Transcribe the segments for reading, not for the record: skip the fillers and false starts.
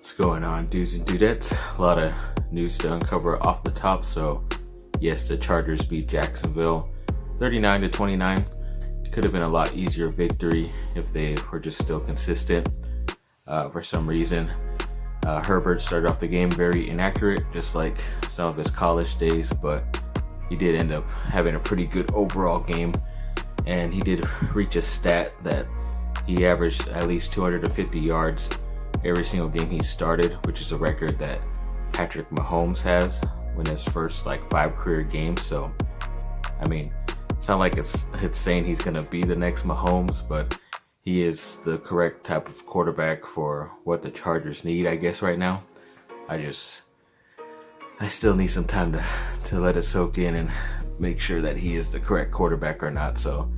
What's going on, dudes and dudettes? A lot of news to uncover off the top. So, yes, the Chargers beat Jacksonville 39-29. Could have been a lot easier victory if they were just still consistent. For some reason, Herbert started off the game very inaccurate, just like some of his college days, but he did end up having a pretty good overall game. And he did reach a stat that he averaged at least 250 yards every single game he started, which is a record that Patrick Mahomes has in his first 5 career games. So, I mean, it's not like it's saying he's going to be the next Mahomes, but he is the correct type of quarterback for what the Chargers need, I guess, right now. I still need some time to let it soak in and make sure that he is the correct quarterback or not. So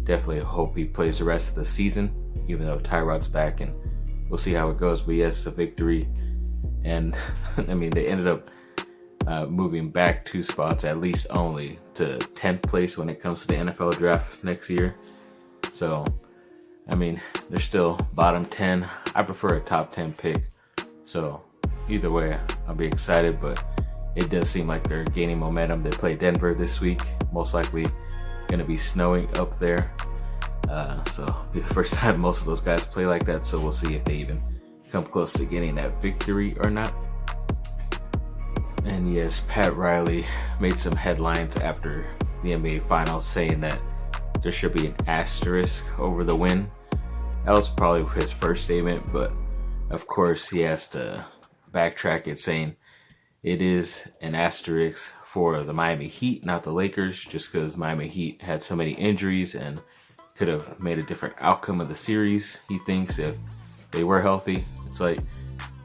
definitely hope he plays the rest of the season, even though Tyrod's back, and we'll see how it goes. But yes, a victory. And I mean, they ended up moving back 2 spots, at least only, to 10th place when it comes to the NFL draft next year. So, I mean, they're still bottom 10. I prefer a top 10 pick. So either way, I'll be excited, but it does seem like they're gaining momentum. They play Denver this week, most likely going to be snowing up there. So it'll be the first time most of those guys play like that. So we'll see if they even come close to getting that victory or not. And yes, Pat Riley made some headlines after the NBA Finals saying that there should be an asterisk over the win. That was probably his first statement, but of course he has to backtrack it, saying it is an asterisk for the Miami Heat, not the Lakers, just because Miami Heat had so many injuries and could have made a different outcome of the series, he thinks, if they were healthy. It's like,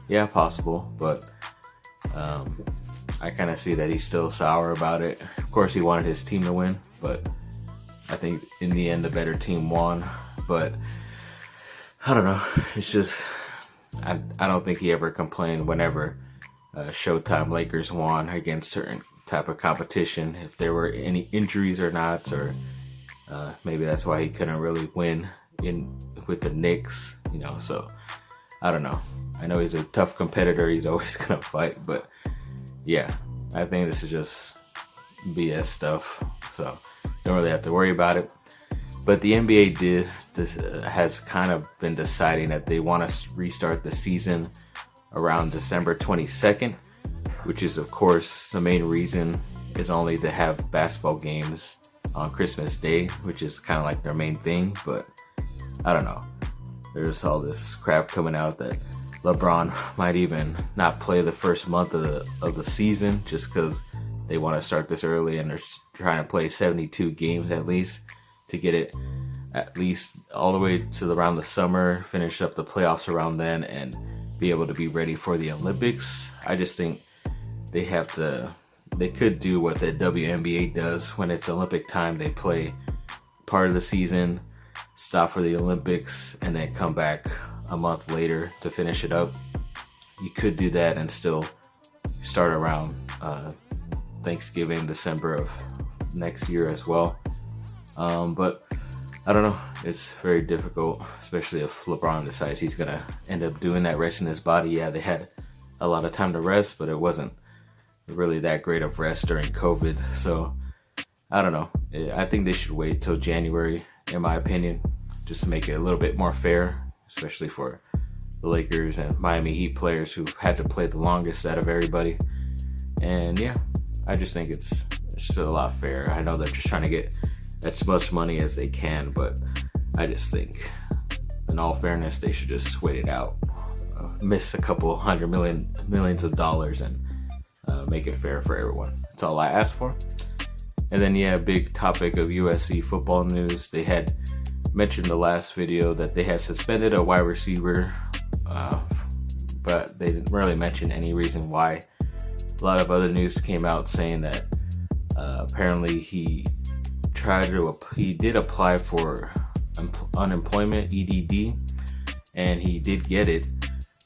yeah, possible, but I kind of see that he's still sour about it. Of course, he wanted his team to win, but I think in the end, the better team won. But I don't know. It's just, I don't think he ever complained whenever Showtime Lakers won against certain type of competition, if there were any injuries or not, or maybe that's why he couldn't really win with the Knicks, so I don't know. I know he's a tough competitor. He's always going to fight, but yeah, I think this is just BS stuff. So don't really have to worry about it. But the NBA has kind of been deciding that they want to restart the season around December 22nd, which is, of course, the main reason is only to have basketball games on Christmas Day, which is kind of like their main thing. But I don't know. There's all this crap coming out that LeBron might even not play the first month of the season just because they want to start this early, and they're trying to play 72 games at least to get it at least all the way to around the summer, finish up the playoffs around then, and be able to be ready for the Olympics. I just think they could do what the WNBA does when it's Olympic time. They play part of the season, stop for the Olympics, and then come back a month later to finish it up. You could do that and still start around Thanksgiving, December of next year as well. But I don't know. It's very difficult, especially if LeBron decides he's going to end up doing that, resting his body. Yeah, they had a lot of time to rest, but it wasn't really that great of rest during COVID. So I don't know. I think they should wait till January, in my opinion, just to make it a little bit more fair, especially for the Lakers and Miami Heat players who had to play the longest out of everybody. And yeah, I just think it's still a lot fair. I know they're just trying to get as much money as they can, but I just think, in all fairness, they should just wait it out, miss a couple millions of dollars, and make it fair for everyone. That's all I ask for. And then, yeah, big topic of USC football news. They had mentioned the last video that they had suspended a wide receiver, but they didn't really mention any reason why. A lot of other news came out saying that apparently he did apply for unemployment, EDD, and he did get it,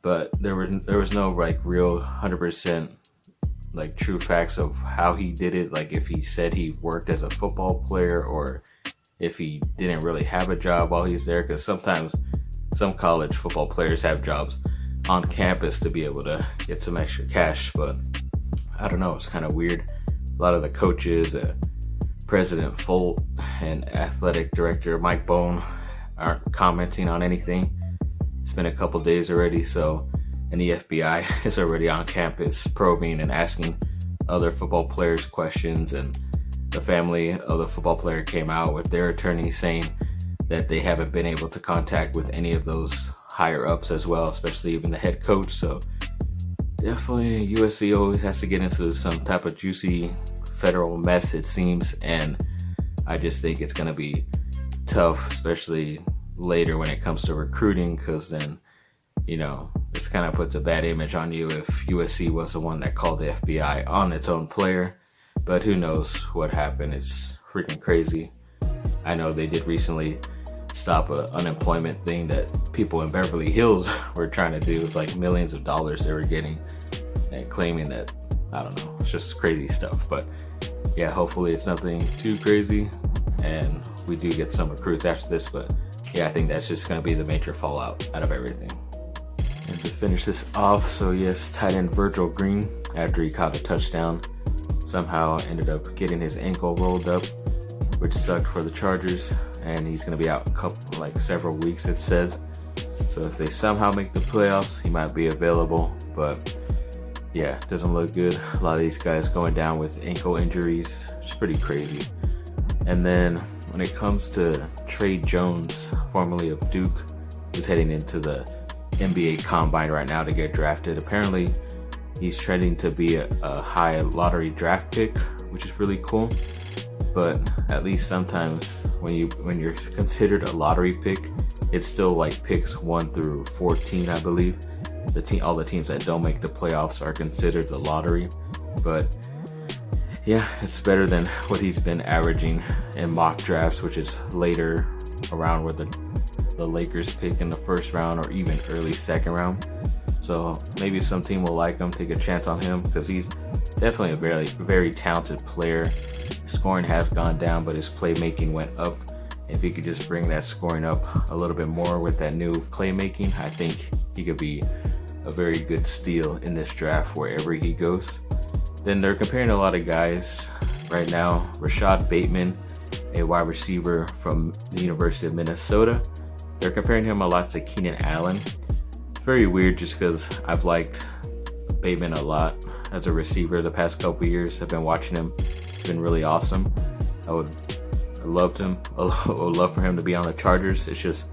but there was no real 100% true facts of how he did it, if he said he worked as a football player or if he didn't really have a job while he's there, because sometimes some college football players have jobs on campus to be able to get some extra cash. But I don't know, it's kind of weird. A lot of the coaches, President Folt and athletic director Mike Bone aren't commenting on anything. It's been a couple days already, and the FBI is already on campus probing and asking other football players questions, and the family of the football player came out with their attorney saying that they haven't been able to contact with any of those higher ups as well, especially even the head coach. So definitely USC always has to get into some type of juicy federal mess, it seems, and I just think it's going to be tough, especially later when it comes to recruiting, because then, you know, this kind of puts a bad image on you if USC was the one that called the FBI on its own player. But who knows what happened. It's freaking crazy. I know they did recently stop an unemployment thing that people in Beverly Hills were trying to do with like millions of dollars they were getting, and claiming that, I don't know, it's just crazy stuff. But yeah, hopefully it's nothing too crazy and we do get some recruits after this. But yeah, I think that's just going to be the major fallout out of everything. And to finish this off, so yes, tight end Virgil Green, after he caught a touchdown, somehow ended up getting his ankle rolled up, which sucked for the Chargers, and he's going to be out several weeks, it says. So if they somehow make the playoffs, he might be available. But yeah, doesn't look good. A lot of these guys going down with ankle injuries. It's pretty crazy. And then when it comes to Trey Jones, formerly of Duke, who's heading into the NBA Combine right now to get drafted. Apparently, he's trending to be a high lottery draft pick, which is really cool. But at least sometimes when you're considered a lottery pick, it's still like picks 1 through 14, I believe. All the teams that don't make the playoffs are considered the lottery. But yeah, it's better than what he's been averaging in mock drafts, which is later around where the Lakers pick in the first round or even early second round. So maybe some team will like him, take a chance on him, because he's definitely a very, very talented player. His scoring has gone down, but his playmaking went up. If he could just bring that scoring up a little bit more with that new playmaking, I think he could be a very good steal in this draft wherever he goes. Then they're comparing a lot of guys right now. Rashad Bateman, a wide receiver from the University of Minnesota. They're comparing him a lot to Keenan Allen. Very weird, just because I've liked Bateman a lot as a receiver the past couple years. I've been watching him. It's been really awesome. I loved him. I would love for him to be on the Chargers. It's just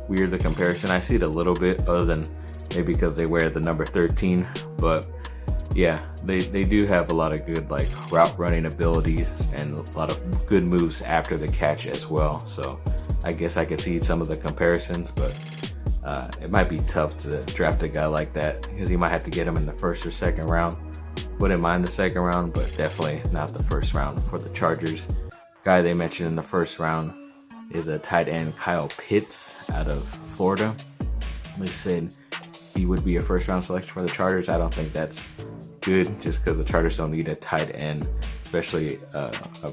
weird, the comparison. I see it a little bit, other than maybe because they wear the number 13. But yeah, they do have a lot of good route running abilities and a lot of good moves after the catch as well. So I guess I could see some of the comparisons, but it might be tough to draft a guy like that, because you might have to get him in the first or second round. Wouldn't mind the second round, but definitely not the first round for the Chargers. Guy they mentioned in the first round is a tight end, Kyle Pitts, out of Florida. They said he would be a first round selection for the Chargers. I don't think that's good, just because the Chargers don't need a tight end, especially a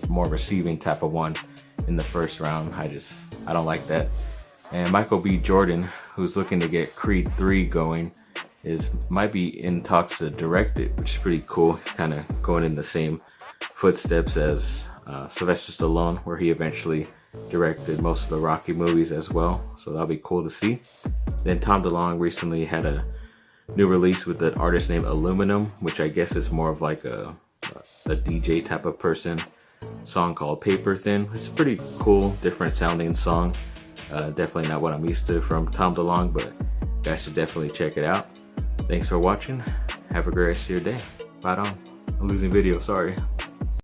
more receiving type of one in the first round. I don't like that. And Michael B. Jordan, who's looking to get Creed 3 going, might be in talks to direct it, which is pretty cool. He's kind of going in the same footsteps as Sylvester Stallone, where he eventually directed most of the Rocky movies as well. So that'll be cool to see. Then Tom DeLonge recently had a new release with an artist named Aluminum, which I guess is more of like a DJ type of person. Song called Paper Thin. It's a pretty cool, different sounding song. Definitely not what I'm used to from Tom DeLonge, but you guys should definitely check it out. Thanks for watching. Have a great rest of your day. Bye on. I'm losing video, sorry.